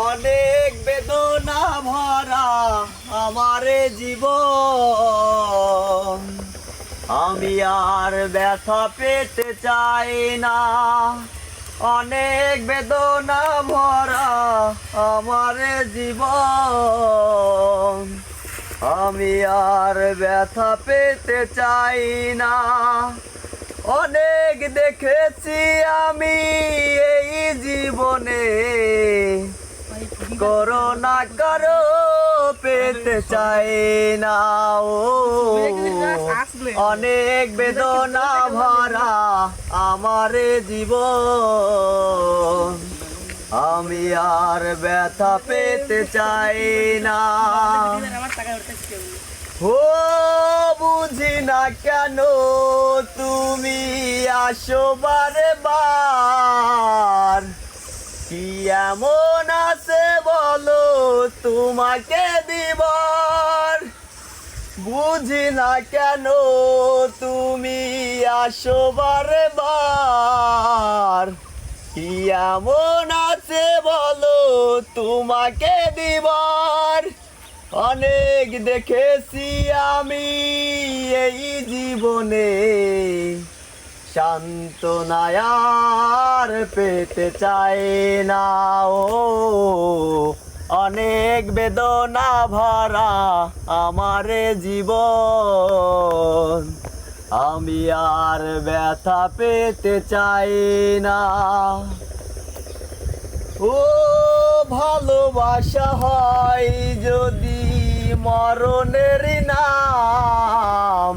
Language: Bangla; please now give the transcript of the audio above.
অনেক বেদনা ভরা আমারে জীবন, আমি আর ব্যথা পেতে চাই না। অনেক বেদনা ভরা আমারে জীবন, আমি আর ব্যথা পেতে চাই না। অনেক দেখেছি আমি এই জীবনে, করোনা কারো পেতে চাই না। ও অনেক বেদনা ভরা আমার জীবন, আমি আর ব্যথা পেতে চাই না। ও বুঝি না কেন তুমি আসো বারে বার, কি এমন আছে বলো তোমাকে দিবার। বুঝি না কেন তুমি আসো বারে বার, কি এমন আছে বলো তোমাকে দিবার। অনেক দেখেছি আমি এই জীবনে, সান্ত্বনা আর পেতে চাই না। ও অনেক বেদনা ভরা আমার জীবন, আমি আর ব্যথা পেতে চাই না। ও ভালোবাসা হয় যদি মরণের নাম,